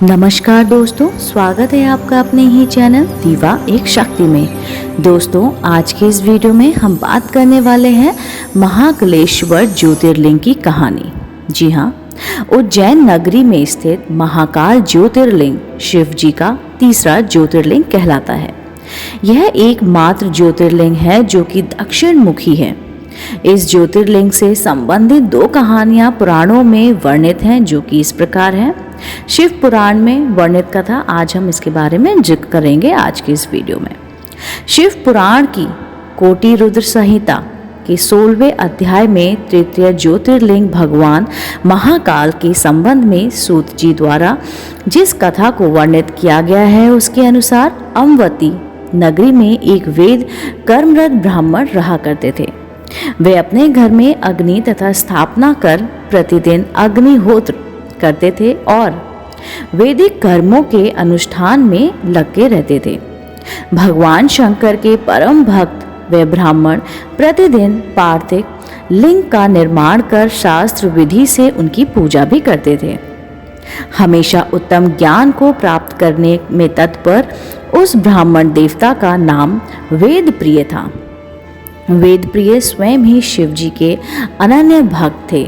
नमस्कार दोस्तों, स्वागत है आपका अपने ही चैनल दीवा एक शक्ति में। दोस्तों, आज के इस वीडियो में हम बात करने वाले हैं महाकालेश्वर ज्योतिर्लिंग की कहानी। जी हाँ, उज्जैन नगरी में स्थित महाकाल ज्योतिर्लिंग शिव जी का तीसरा ज्योतिर्लिंग कहलाता है। यह एकमात्र ज्योतिर्लिंग है जो कि दक्षिण मुखी है। इस ज्योतिर्लिंग से संबंधित दो कहानियां पुराणों में वर्णित हैं, जो कि इस प्रकार हैं। शिव पुराण में वर्णित कथा, आज हम इसके बारे में जिक्र करेंगे आज की इस वीडियो में। शिव पुराण की कोटि रुद्र संहिता के 16वें अध्याय में तृतीय ज्योतिर्लिंग भगवान महाकाल के संबंध में सूत जी द्वारा जिस कथा को वर्णित किया गया है, उसके अनुसार अमवती नगरी में एक वेद कर्मरत ब्राह्मण रहा करते थे। वे अपने घर में अग्नि तथा स्थापना कर प्रतिदिन अग्निहोत्र करते थे और वैदिक कर्मों के अनुष्ठान में लगे रहते थे। भगवान शंकर के परम भक्त वे ब्राह्मण प्रतिदिन पार्थिव लिंग का निर्माण कर शास्त्र विधि से उनकी पूजा भी करते थे। हमेशा उत्तम ज्ञान को प्राप्त करने में तत्पर उस ब्राह्मण देवता का नाम वेदप्रिय था। वेदप्रिय स्वयं ही शिव जी के अनन्य भक्त थे,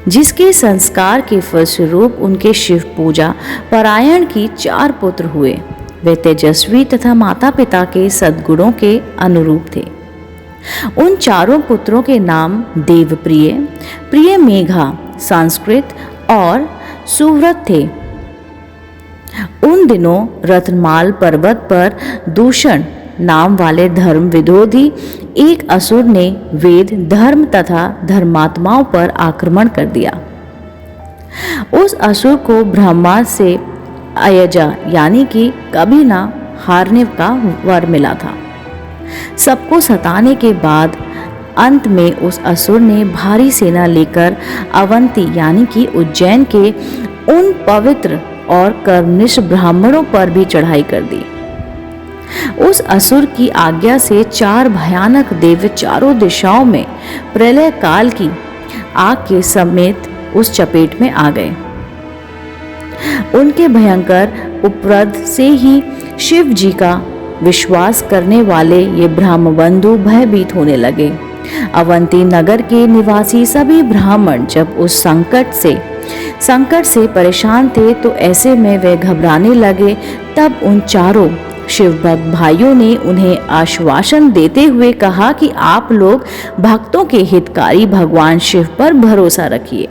जिसके संस्कार के फलस्वरूप उनके शिव पूजा परायण की 4 पुत्र हुए। वे तेजस्वी तथा माता पिता के सद्गुणों के अनुरूप थे। उन चारों पुत्रों के नाम देवप्रिय, प्रिय मेघा, संस्कृत और सुव्रत थे। उन दिनों रत्नमाल पर्वत पर दूषण नाम वाले धर्म विरोधी एक असुर ने वेद, धर्म तथा धर्मात्माओं पर आक्रमण कर दिया। उस असुर को ब्रह्मा से अयजा यानी कि कभी ना हारने का वर मिला था। सबको सताने के बाद अंत में उस असुर ने भारी सेना लेकर अवंती यानी कि उज्जैन के उन पवित्र और कर्मनिष्ठ ब्राह्मणों पर भी चढ़ाई कर दी। उस असुर की आज्ञा से 4 भयानक दैत्य चारों दिशाओं में प्रलय काल की आग के समेत उस चपेट में आ गए। उनके भयंकर उपद्रव से ही शिव जी का विश्वास करने वाले ये ब्राह्मण बंधु भयभीत होने लगे। अवंती नगर के निवासी सभी ब्राह्मण जब उस संकट से परेशान थे, तो ऐसे में वे घबराने लगे। तब उन चारों शिव भक्त भाइयों ने उन्हें आश्वासन देते हुए कहा कि आप लोग भक्तों के हितकारी भगवान शिव पर भरोसा रखिए।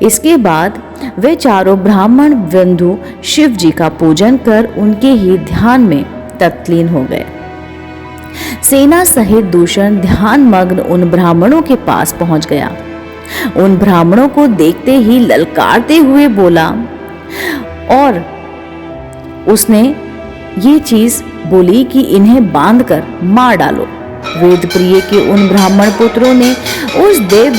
इसके बाद वे चारों ब्राह्मण बंधु शिव जी का पूजन कर उनके ही ध्यान में तत्लीन हो गए। सेना सहित दूषण ध्यान मग्न उन ब्राह्मणों के पास पहुंच गया। उन ब्राह्मणों को देखते ही ललकारते हुए बोला और उसने ये चीज बोली कि इन्हें बांधकर मार डालो। वेदप्रिय के उन ब्राह्मण पुत्रों ने उस देव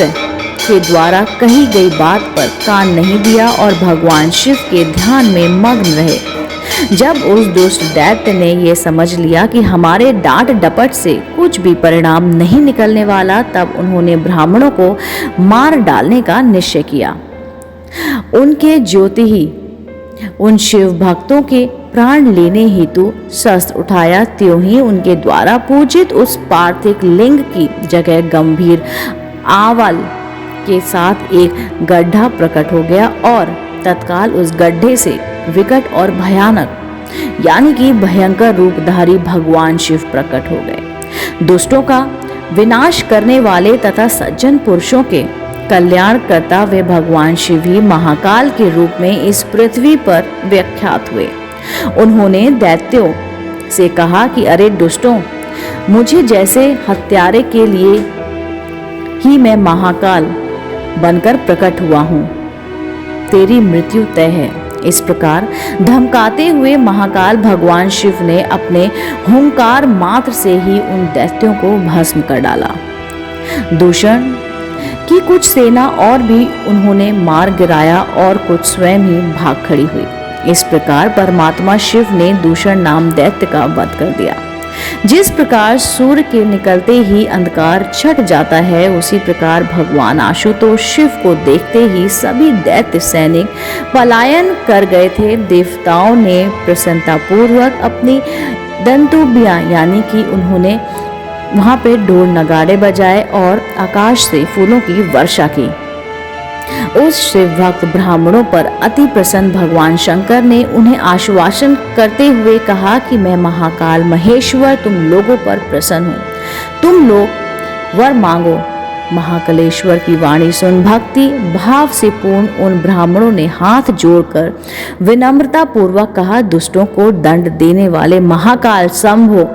के द्वारा कही गई बात पर कान नहीं दिया और भगवान शिव के ध्यान में मग्न रहे। जब उस दुष्ट दैत्य ने यह समझ लिया कि हमारे डांट डपट से कुछ भी परिणाम नहीं निकलने वाला, तब उन्होंने ब्राह्मणों को मार डालने का निश्चय किया। उनके ज्योति ही उन शिव भक्तों के प्राण लेने हेतु शस्त्र उठाया। त्यों ही उनके द्वारा पूजित उस पार्थिव लिंग की जगह गंभीर आवाल के साथ एक गड्ढा प्रकट हो गया और तत्काल उस गड्ढे से विकट और भयानक यानी कि भयंकर रूपधारी भगवान शिव प्रकट हो गए। दुष्टों का विनाश करने वाले तथा सज्जन पुरुषों के कल्याण करता वे भगवान शिव ही महाकाल के रूप में इस पृथ्वी पर विख्यात हुए। उन्होंने दैत्यों से कहा कि अरे दुष्टों, मुझे जैसे हत्यारे के लिए ही मैं महाकाल बनकर प्रकट हुआ हूँ, तेरी मृत्यु तय है। इस प्रकार धमकाते हुए महाकाल भगवान शिव ने अपने हुंकार मात्र से ही उन दैत्यों को भस्म कर डाला। दूषण की कुछ सेना और भी उन्होंने मार गिराया और कुछ स्वयं ही भाग खड़ी हुई। इस प्रकार परमात्मा शिव ने दूषण नाम दैत्य का वध कर दिया। जिस प्रकार सूर्य के निकलते ही अंधकार छट जाता है, उसी प्रकार भगवान आशुतोष शिव को देखते ही सभी दैत्य सैनिक पलायन कर गए थे। देवताओं ने प्रसन्नतापूर्वक अपनी दंतुबियां यानी कि उन्होंने वहां पे ढोल नगाड़े बजाए और आकाश से फूलों की वर्षा की। उस शिव भक्त ब्राह्मणों पर अति प्रसन्न भगवान शंकर ने उन्हें आश्वासन करते हुए कहा कि मैं महाकाल महेश्वर तुम लोगों पर प्रसन्न हूँ, तुम लोग वर मांगो। महाकालेश्वर की वाणी सुन भक्ति भाव से पूर्ण उन ब्राह्मणों ने हाथ जोड़कर विनम्रता पूर्वक कहा, दुष्टों को दंड देने वाले महाकाल शंभो,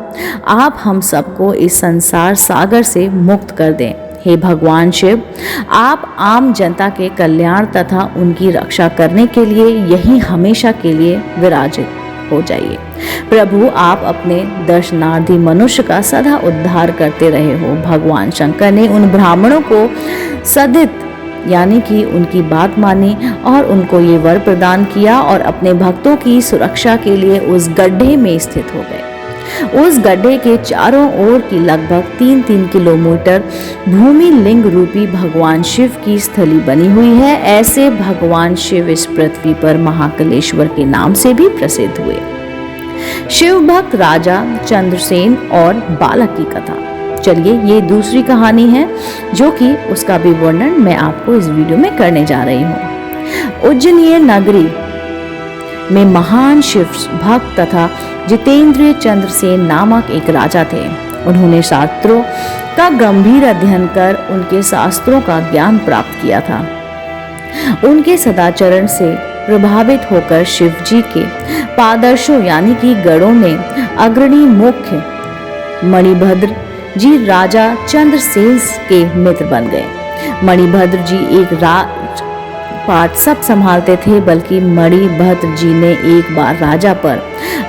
आप हम सबको इस संसार सागर से मुक्त कर दें। हे भगवान शिव, आप आम जनता के कल्याण तथा उनकी रक्षा करने के लिए यही हमेशा के लिए विराजित हो जाइए। प्रभु, आप अपने दर्शनार्थी मनुष्य का सदा उद्धार करते रहे हो। भगवान शंकर ने उन ब्राह्मणों को सदित यानी कि उनकी बात मानी और उनको ये वर प्रदान किया और अपने भक्तों की सुरक्षा के लिए उस गड्ढे में स्थित हो गए। उस गड्ढे के चारों ओर की लगभग 3-3 किलोमीटर भूमि लिंग रूपी भगवान शिव की स्थली बनी हुई है। ऐसे भगवान शिव इस पृथ्वी पर महाकालेश्वर के नाम से भी प्रसिद्ध हुए। शिव भक्त राजा चंद्रसेन और बालक की कथा। चलिए, ये दूसरी कहानी है जो कि उसका भी वर्णन मैं आपको इस वीडियो में करने जा रही हूँ। उज्जैनीय नगरी में महान शिव भक्त तथा जितेंद्रिय चंद्रसेन नामक एक राजा थे। उन्होंने शास्त्रों का गंभीर अध्ययन कर उनके शास्त्रों का ज्ञान प्राप्त किया था। उनके सदाचरण से प्रभावित होकर शिव जी के पादर्शों यानी कि गणों में अग्रणी मुख्य मणिभद्र जी राजा चंद्रसेन के मित्र बन गए। मणिभद्र जी एक पाठ सब संभालते थे, बल्कि मणिभद्र जी ने एक बार राजा पर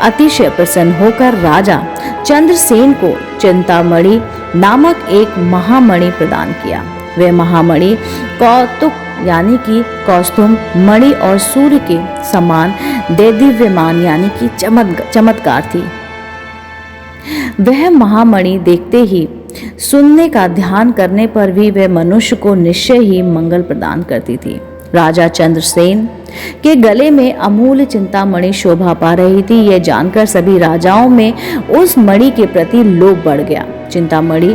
अतिशय प्रसन्न होकर राजा चंद्रसेन को चिंतामणि नामक एक महामणि प्रदान किया। वह महामणि कौतुक यानी कि कौस्तुभ मणि और सूर्य के समान दैदिव्यमान यानी कि चमत्कार थी। वह महामणि देखते ही सुनने का ध्यान करने पर भी वह मनुष्य को निश्चय ही मंगल प्रदान करती थी। राजा चंद्रसेन के गले में अमूल्य चिंतामणि शोभा पा रही थी। यह जानकर सभी राजाओं में उस मणि के प्रति लोभ बढ़ गया। चिंतामणि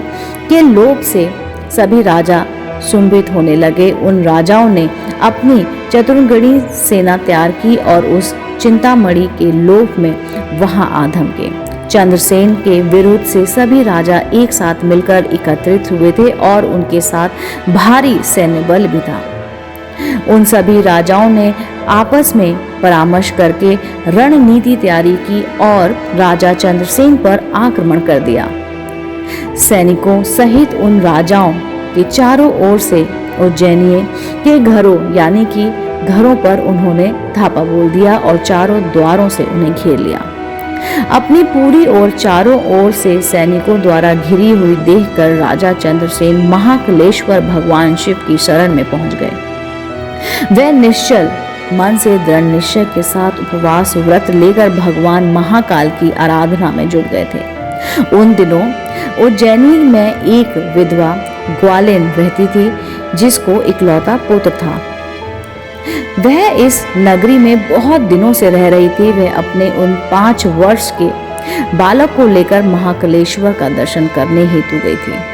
के लोभ से सभी राजा सुंभित होने लगे। उन राजाओं ने अपनी चतुर्गणी सेना तैयार की और उस चिंतामणि के लोभ में वहां आ धमके। चंद्रसेन के विरुद्ध से सभी राजा एक साथ मिलकर एकत्रित हुए थे और उनके साथ भारी सैन्य बल भी था। उन सभी राजाओं ने आपस में परामर्श करके रणनीति तैयारी की और राजा चंद्रसेन पर आक्रमण कर दिया। सैनिकों सहित उन राजाओं के चारों ओर से उज्जैनीय के घरों यानी कि घरों पर उन्होंने थापा बोल दिया और चारों द्वारों से उन्हें घेर लिया। अपनी पूरी और चारों ओर से सैनिकों द्वारा घिरी हुई देखकर राजा चंद्रसेन महाकालेश्वर भगवान शिव की शरण में पहुंच गए। वह निश्चल मन से दृढ़ निश्चय के साथ उपवास व्रत लेकर भगवान महाकाल की आराधना में जुट गए थे। उन दिनों उज्जैनी में एक विधवा ग्वालिन रहती थी जिसको इकलौता पुत्र था। वह इस नगरी में बहुत दिनों से रह रही थी। वह अपने उन 5 वर्ष के बालक को लेकर महाकालेश्वर का दर्शन करने हेतु गई थी।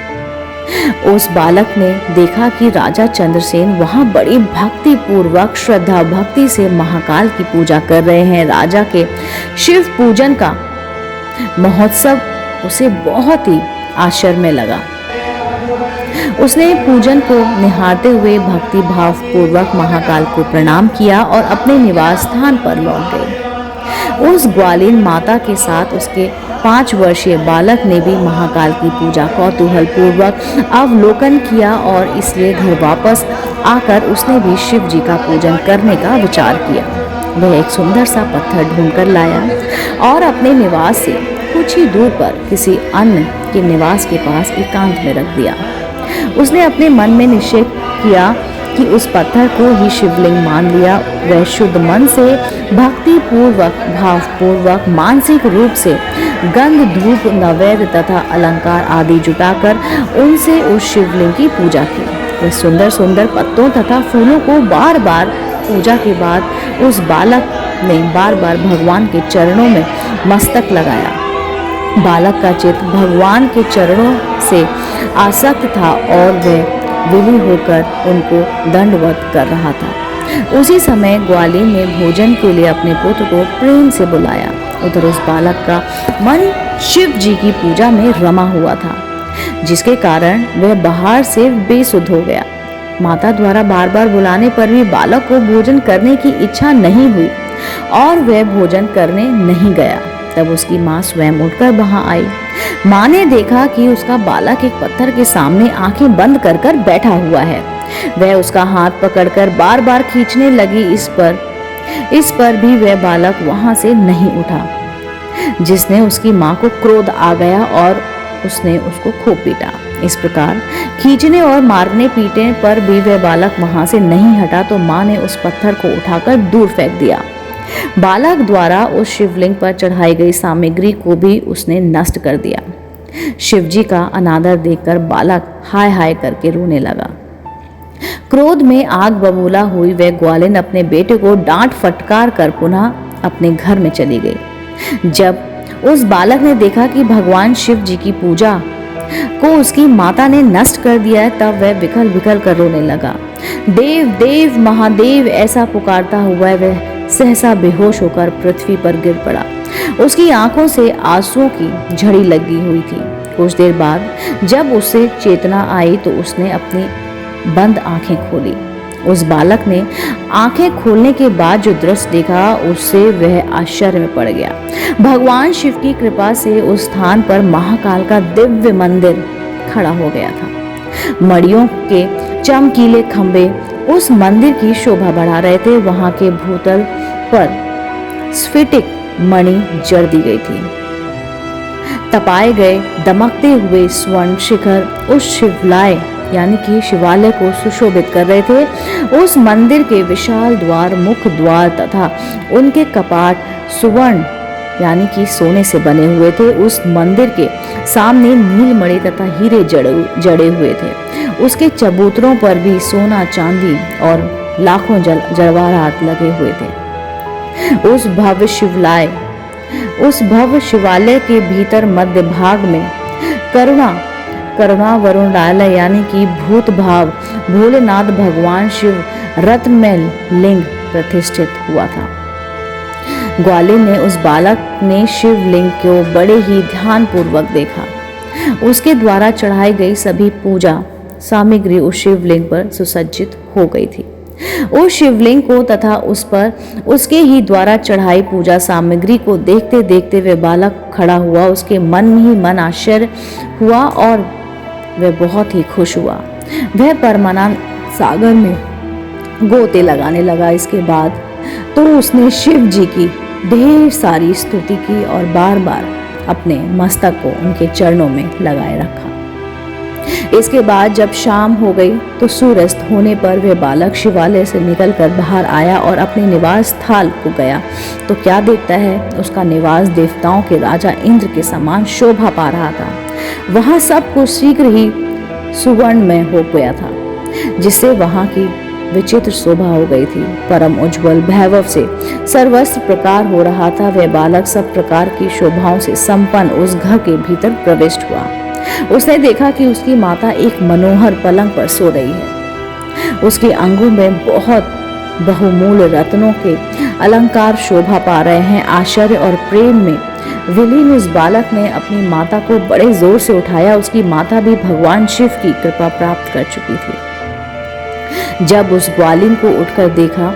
उस बालक ने देखा कि राजा चंद्रसेन वहां बड़ी भक्ति पूर्वक श्रद्धा भक्ति से महाकाल की पूजा कर रहे हैं। राजा के शिव पूजन का महोत्सव उसे बहुत ही आश्चर्य में लगा। उसने पूजन को निहारते हुए भक्ति भाव पूर्वक महाकाल को प्रणाम किया और अपने निवास स्थान पर लौट गई। उस ग्वालिन माता के साथ उसके 5 वर्षीय बालक ने भी महाकाल की पूजा कौतूहल पूर्वक अवलोकन किया और इसलिए घर वापस आकर उसने भी शिव जी का पूजन करने का विचार किया। वह एक सुंदर सा पत्थर ढूंढकर लाया और अपने निवास से कुछ ही दूर पर किसी अन्य के निवास के पास एकांत में रख दिया। उसने अपने मन में निश्चय किया कि उस पत्थर को ही शिवलिंग मान लिया। वह शुद्ध मन से भक्ति पूर्वक, भावपूर्वक, मानसिक रूप से गंध, धूप, नैवेद्य तथा अलंकार आदि जुटाकर उनसे उस शिवलिंग की पूजा की। वह सुंदर सुंदर पत्तों तथा फूलों को बार बार पूजा के बाद उस बालक ने बार बार भगवान के चरणों में मस्तक लगाया। बालक का चित्त भगवान के चरणों से आसक्त था और वह विलीन होकर उनको दंडवत कर रहा था। उसी समय ग्वालिन ने भोजन के लिए अपने पुत्र को प्रेम से बुलाया। उधर उस बालक का मन शिव जी की पूजा में रमा हुआ था, जिसके कारण वह बाहर से बेसुध हो गया। माता द्वारा बार बार बुलाने पर भी बालक को भोजन करने की इच्छा नहीं हुई और वह भोजन करने नहीं गया। तब उसकी माँ स्वयं उठकर वहां आई। माँ ने देखा कि उसका बालक एक पत्थर के सामने आंखें बंद कर कर बैठा हुआ है। वह उसका हाथ पकड़कर बार बार खींचने लगी। इस पर भी वह बालक वहां से नहीं उठा, जिसने उसकी माँ को क्रोध आ गया और उसने उसको खूब पीटा। इस प्रकार खींचने और मारने पीटने पर भी वह बालक वहां से नहीं हटा तो माँ ने उस पत्थर को उठाकर दूर फेंक दिया। बालक द्वारा उस शिवलिंग पर चढ़ाई गई सामग्री को भी उसने नष्ट कर दिया। शिवजी का अनादर देखकर बालक हाय हाय करके रोने लगा। क्रोध में आग बबूला हुई वह ग्वालिन अपने बेटे को डांट फटकार कर पुनः अपने घर में चली गई। जब उस बालक ने देखा कि भगवान शिव जी की पूजा को उसकी माता ने नष्ट कर दिया है, तब वह विकल विकल कर रोने लगा। देव देव महादेव ऐसा पुकारता हुआ वह सहसा बेहोश होकर पृथ्वी पर गिर पड़ा। उसकी आंखों से आंसुओं की झड़ी लगी हुई थी। कुछ देर बाद जब उसे चेतना आई तो उसने अपनी बंद आंखें खोली। उस बालक ने आंखें खोलने के बाद जो दृश्य देखा उससे वह आश्चर्य में पड़ गया। भगवान शिव की कृपा से उस स्थान पर महाकाल का दिव्य मंदिर खड़ा हो गया था। मड़ियों के चमकीले खंभे उस मंदिर की शोभा बढ़ा रहे थे। वहां के भूतल पर स्फटिक मणि जड़ दी गई थी। तपाए गए दमकते हुए स्वर्ण शिखर उस शिवलाय यानी कि शिवालय को सुशोभित कर रहे थे। उस मंदिर के विशाल द्वार, मुख्य द्वार तथा उनके कपाट सुवर्ण यानी कि सोने से बने हुए थे। उस मंदिर के सामने नीलमणि तथा हीरे जड़े हुए थे। उसके चबूतरों पर भी सोना, चांदी और लाखों जवाहरात लगे हुए थे। उस भव्य शिवालय के भीतर मध्य भाग में करुणा वरुणालय यानी कि भूत भाव भोलेनाथ भगवान शिव रत्नमय लिंग प्रतिष्ठित हुआ था। ग्वालिन ने उस बालक ने शिवलिंग को बड़े ही ध्यान पूर्वक देखा। उसके द्वारा चढ़ाई गई सभी पूजा सामग्री उस शिवलिंग पर सुसज्जित हो गई थी। उस शिवलिंग को तथा उस पर उसके ही द्वारा चढ़ाई पूजा सामग्री को देखते देखते वह बालक खड़ा हुआ। उसके मन में ही मन आश्चर्य हुआ और वह बहुत ही खुश हुआ। वह परमानंद सागर में गोते लगाने लगा। इसके बाद तो उसने शिव जी की ढेर सारी स्तुति की और बार बार अपने मस्तक को उनके चरणों में लगाए रखा। इसके बाद जब शाम हो गई तो सूर्यास्त होने पर वह बालक शिवालय से निकलकर बाहर आया और अपने निवास स्थल को गया तो क्या देखता है, उसका निवास देवताओं के राजा इंद्र के समान शोभा पा रहा था। वहां सब कुछ शीघ्र ही सुवर्णमय हो गया था, जिससे वहां की विचित्र शोभा हो गई थी। परम उज्जवल वैभव से सर्वस्व प्रकार हो रहा था। वह बालक सब प्रकार की शोभाओं से संपन्न उस घर के भीतर प्रविष्ट हुआ। उसने देखा कि उसकी माता एक मनोहर पलंग पर सो रही है। उसके अंगों में बहुत बहुमूल्य रत्नों के अलंकार शोभा पा रहे हैं। आश्चर्य और प्रेम में विलीन उस बालक ने अपनी माता को बड़े जोर से उठाया। उसकी माता भी भगवान शिव की कृपा प्राप्त कर चुकी थी। जब उस ग्वालिन को उठकर देखा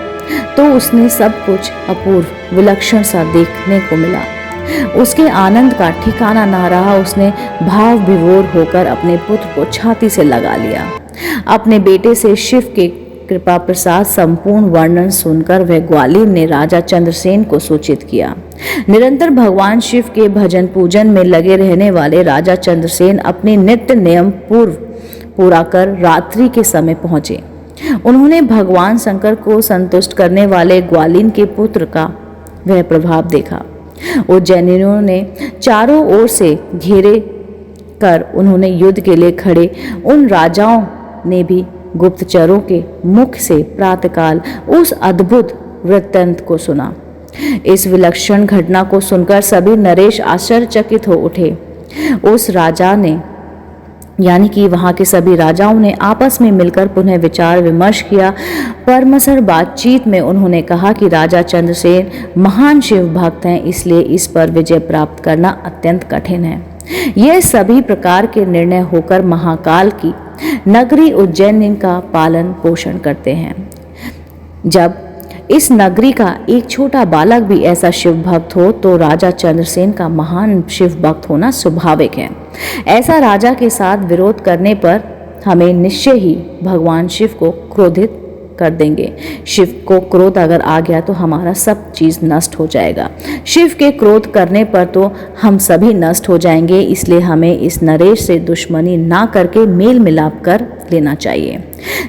तो उसने सब कुछ अपूर्व विलक्षण सा देखने को मिला। उसके आनंद का ठिकाना ना रहा। उसने भाव विभोर होकर अपने पुत्र को छाती से लगा लिया। अपने बेटे से शिव के कृपा प्रसाद संपूर्ण वर्णन सुनकर वह ग्वालिन ने राजा चंद्रसेन को सूचित किया। निरंतर भगवान शिव के भजन पूजन में लगे रहने वाले राजा चंद्रसेन अपने नित्य नियम पूरा कर रात्रि के समय पहुंचे। उन्होंने भगवान शंकर को संतुष्ट करने वाले ग्वालिन के पुत्र का वह प्रभाव देखा। उज्जैनियों ने चारों ओर से घेरे कर उन्होंने युद्ध के लिए खड़े उन राजाओं ने भी गुप्तचरों के मुख से प्रातःकाल उस अद्भुत वृत्तांत को सुना। इस विलक्षण घटना को सुनकर सभी नरेश आश्चर्यचकित हो उठे। उस राजा ने यानी कि वहां के सभी राजाओं ने आपस में मिलकर पुनः विचार विमर्श किया। परमसर बातचीत में उन्होंने कहा कि राजा चंद्रसेन महान शिव भक्त हैं, इसलिए इस पर विजय प्राप्त करना अत्यंत कठिन है। यह सभी प्रकार के निर्णय होकर महाकाल की नगरी उज्जैन का पालन पोषण करते हैं। जब इस नगरी का एक छोटा बालक भी ऐसा शिव भक्त हो तो राजा चंद्रसेन का महान शिव भक्त होना स्वाभाविक है। ऐसा राजा के साथ विरोध करने पर हमें निश्चय ही भगवान शिव को क्रोधित कर देंगे। शिव को क्रोध अगर आ गया तो हमारा सब चीज नष्ट हो जाएगा। शिव के क्रोध करने पर तो हम सभी नष्ट हो जाएंगे। इसलिए हमें इस नरेश से दुश्मनी ना करके मेल मिलाप कर लेना चाहिए,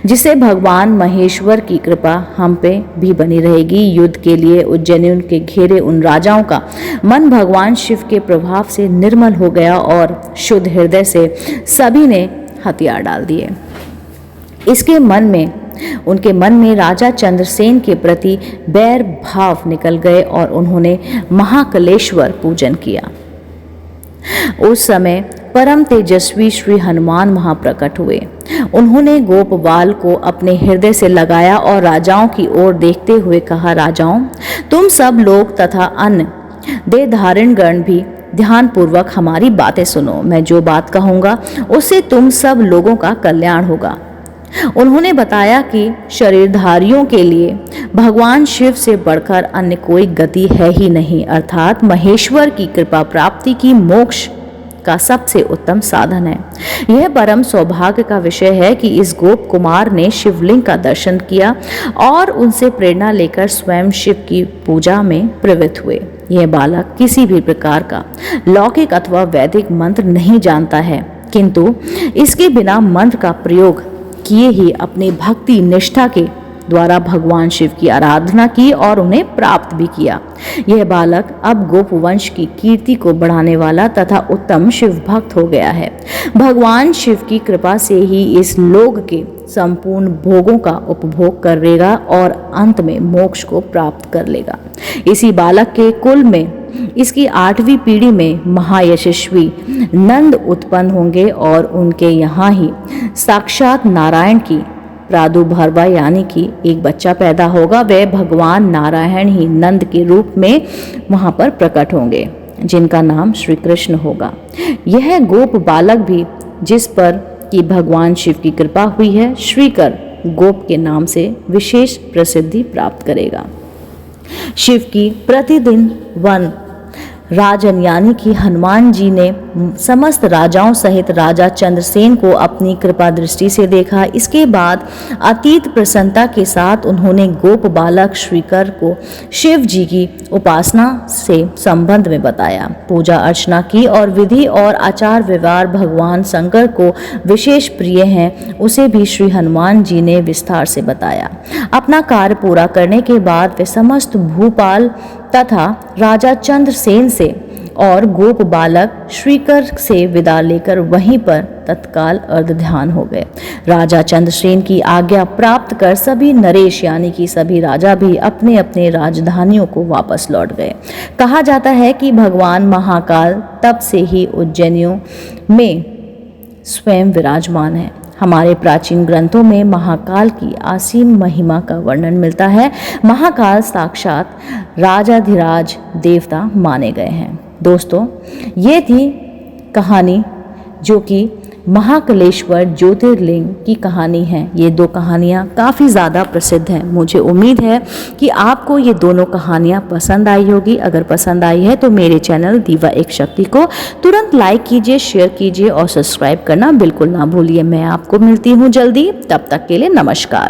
जिससे भगवान महेश्वर की कृपा हम पे भी बनी रहेगी। युद्ध के लिए उज्जैन के घेरे उन राजाओं का मन भगवान शिव के प्रभाव से निर्मल हो गया और शुद्ध हृदय से सभी ने हथियार डाल दिए। उनके मन में राजा चंद्रसेन के प्रति बैर भाव निकल गए और उन्होंने महाकलेश्वर पूजन किया। उस समय परम तेजस्वी श्री हनुमान वहां प्रकट हुए। उन्होंने गोपबाल को अपने हृदय से लगाया और राजाओं की ओर देखते हुए कहा, राजाओं, तुम सब लोग तथा अन्य देहधारिणगण भी ध्यान पूर्वक हमारी बातें सुनो। मैं जो बात कहूंगा उससे तुम सब लोगों का कल्याण होगा। उन्होंने बताया कि शरीरधारियों के लिए भगवान शिव से बढ़कर अन्य कोई गति है ही नहीं, अर्थात महेश्वर की कृपा प्राप्ति की मोक्ष का सबसे उत्तम साधन है। यह परम सौभाग्य का विषय है कि इस गोप कुमार ने शिवलिंग का दर्शन किया और उनसे प्रेरणा लेकर स्वयं शिव की पूजा में प्रवृत्त हुए। यह बालक किसी भी प्रकार का लौकिक अथवा वैदिक मंत्र नहीं जानता है, किंतु इसके बिना मंत्र का प्रयोग किए ही अपनी भक्ति निष्ठा के द्वारा भगवान शिव की आराधना की और उन्हें प्राप्त भी किया। यह बालक अब गोप वंश की कीर्ति को बढ़ाने वाला तथा उत्तम शिव भक्त हो गया है। भगवान शिव की कृपा से ही इस लोक के संपूर्ण भोगों का उपभोग करेगा और अंत में मोक्ष को प्राप्त कर लेगा। इसी बालक के कुल में इसकी 8वीं पीढ़ी में महायशस्वी नंद उत्पन्न होंगे और उनके यहाँ ही साक्षात नारायण की प्रादुर्भाव यानी कि एक बच्चा पैदा होगा। वह भगवान नारायण ही नंद के रूप में वहां पर प्रकट होंगे, जिनका नाम श्री कृष्ण होगा। यह गोप बालक भी जिस पर कि भगवान शिव की कृपा हुई है, श्रीकर गोप के नाम से विशेष प्रसिद्धि प्राप्त करेगा। शिव की प्रतिदिन वन राजन यानी कि हनुमान जी ने समस्त राजाओं सहित राजा चंद्रसेन को अपनी कृपा दृष्टि से देखा। इसके बाद अतीत प्रसन्नता के साथ उन्होंने गोप बालक श्रीकर को शिव जी की उपासना से संबंध में बताया, पूजा अर्चना की और विधि और आचार व्यवहार भगवान शंकर को विशेष प्रिय हैं, उसे भी श्री हनुमान जी ने विस्तार से बताया। अपना कार्य पूरा करने के बाद वे समस्त भूपाल तथा राजा चंद्रसेन से और गोप बालक श्रीकर से विदा लेकर वहीं पर तत्काल अर्ध ध्यान हो गए। राजा चंद्रसेन की आज्ञा प्राप्त कर सभी नरेश यानी कि सभी राजा भी अपने अपने राजधानियों को वापस लौट गए। कहा जाता है कि भगवान महाकाल तब से ही उज्जैनियों में स्वयं विराजमान है। हमारे प्राचीन ग्रंथों में महाकाल की असीम महिमा का वर्णन मिलता है। महाकाल साक्षात राजाधिराज देवता माने गए हैं। दोस्तों, ये थी कहानी जो कि महाकलेश्वर ज्योतिर्लिंग की कहानी है। ये दो कहानियाँ काफ़ी ज़्यादा प्रसिद्ध हैं। मुझे उम्मीद है कि आपको ये दोनों कहानियाँ पसंद आई होगी। अगर पसंद आई है तो मेरे चैनल दीवा एक शक्ति को तुरंत लाइक कीजिए, शेयर कीजिए और सब्सक्राइब करना बिल्कुल ना भूलिए। मैं आपको मिलती हूँ जल्दी, तब तक के लिए नमस्कार।